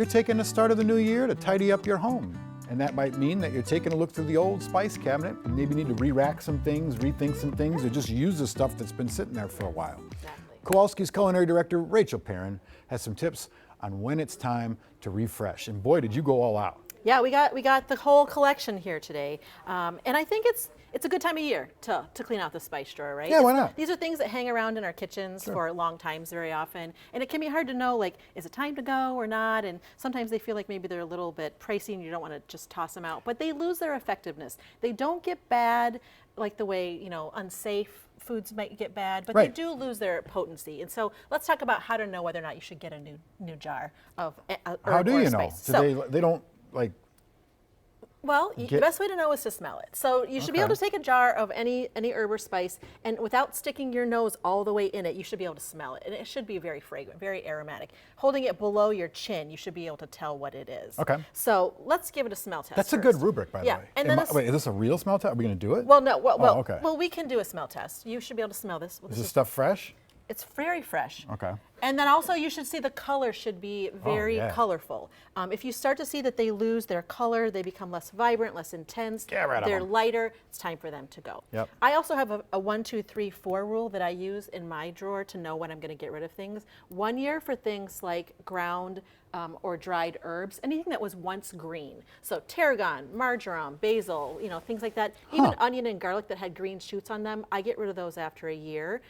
You're taking the start of the new year to tidy up your home. And that might mean that you're taking a look through the old spice cabinet and maybe need to re-rack some things, rethink some things, or just use the stuff that's been sitting there for a while. Exactly. Kowalski's culinary director, Rachel Perrin, has some tips on when it's time to refresh. And boy, did you go all out. Yeah, we got the whole collection here today, and I think it's a good time of year to clean out the spice drawer, right? Yeah, why not? These are things that hang around in our kitchens for long times very often, and it can be hard to know, like, is it time to go or not? And sometimes they feel like maybe they're a little bit pricey and you don't want to just toss them out, but they lose their effectiveness. They don't get bad like the way, you know, unsafe foods might get bad, but Right. they do lose their potency. And so let's talk about how to know whether or not you should get a new jar of herb How do or you know? spice. Do they don't like. Well, the best way to know is to smell it. So you should be able to take a jar of any herb or spice, and without sticking your nose all the way in it, you should be able to smell it. And it should be very fragrant, very aromatic. Holding it below your chin, you should be able to tell what it is. Okay. So let's give it a smell test. That's a first. good rubric, by the Yeah, way. and then Wait, is this a real smell test? Are we going to do it? Well, no. Well, okay. well, we can do a smell test. You should be able to smell this. Is this stuff fresh? It's very fresh. Okay. And then also you should see the color should be very yeah. colorful. If you start to see that they lose their color, they become less vibrant, less intense, Get rid of they're them. lighter, it's time for them to go. Yep. I also have a 1, 2, 3, 4 rule that I use in my drawer to know when I'm going to get rid of things. 1 year for things like ground or dried herbs, anything that was once green. So tarragon, marjoram, basil, you know, things like that. Even onion and garlic that had green shoots on them, I get rid of those after a year.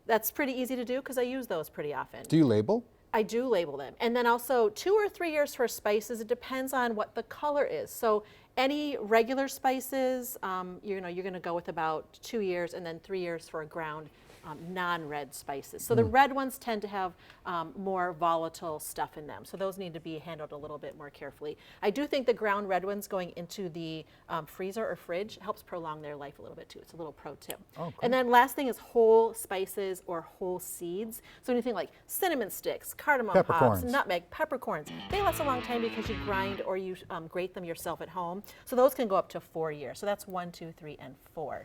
That's pretty easy to do because I use those pretty often. Do you label? I do label them. And then also 2 or 3 years for spices, it depends on what the color is. So any regular spices, you're going to go with about 2 years, and then 3 years for a ground non-red spices. So the red ones tend to have more volatile stuff in them. So those need to be handled a little bit more carefully. I do think the ground red ones going into the freezer or fridge helps prolong their life a little bit too. It's a little pro tip. Oh, cool. And then last thing is whole spices or whole seeds. So anything like cinnamon sticks, cardamom pops, Peppercorns. nutmeg, peppercorns. They last a long time because you grind or you grate them yourself at home. So those can go up to 4 years. So that's 1, 2, 3, and 4.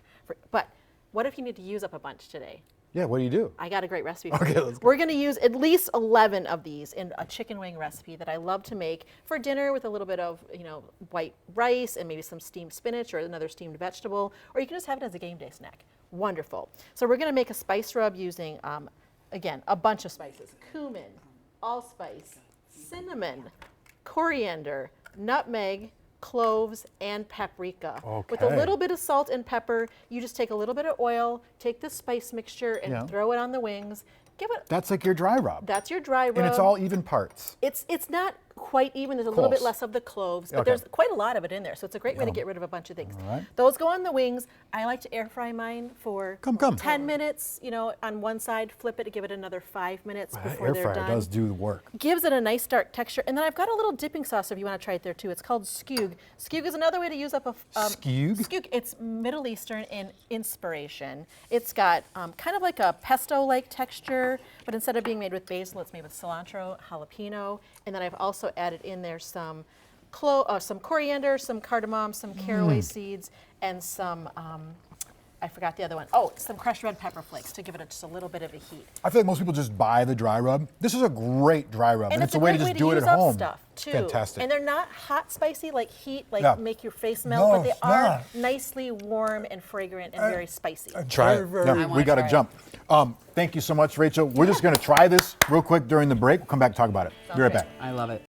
But what if you need to use up a bunch today? Yeah, what do you do? I got a great recipe for Okay, you. let's go. We're going to use at least 11 of these in a chicken wing recipe that I love to make for dinner with a little bit of, you know, white rice and maybe some steamed spinach or another steamed vegetable, or you can just have it as a game day snack. Wonderful. So we're going to make a spice rub using, again, a bunch of spices: cumin, allspice, cinnamon, coriander, nutmeg, cloves, and paprika. With a Okay. little bit of salt and pepper, you just take a little bit of oil, take the spice mixture, and Yeah. throw it on the wings. Give it. That's like your dry rub. That's your dry rub. And it's all even parts. It's not quite even. There's a little bit Close. less of the cloves, but Okay. there's quite a lot of it in there. So it's a great way to Yum. get rid of a bunch of things. All right. Those go on the wings. I like to air fry mine for Come. 10 minutes, you know, on one side, flip it, give it another 5 minutes That before air they're fryer done. does do the work. Gives it a nice dark texture. And then I've got a little dipping sauce if you want to try it there too. It's called skug. Skug is another way to use up a Skug? Skug. It's Middle Eastern in inspiration. It's got kind of like a pesto-like texture, but instead of being made with basil, it's made with cilantro, jalapeno, and then I've also added in there some coriander, some cardamom, some caraway seeds, and some I forgot the other one. Oh, some crushed red pepper flakes to give it just a little bit of a heat. I feel like most people just buy the dry rub. This is a great dry rub, and it's a way to great just do it use at up home. Stuff too. Fantastic. And they're not hot spicy like heat, like Yeah. make your face melt, No, but they it's are not. nicely warm and fragrant and very spicy. Try it. I No, we wanna got to try it. jump. Thank you so much, Rachel. We're just going to try this real quick during the break. We'll come back and talk about it. Be right great. back. I love it.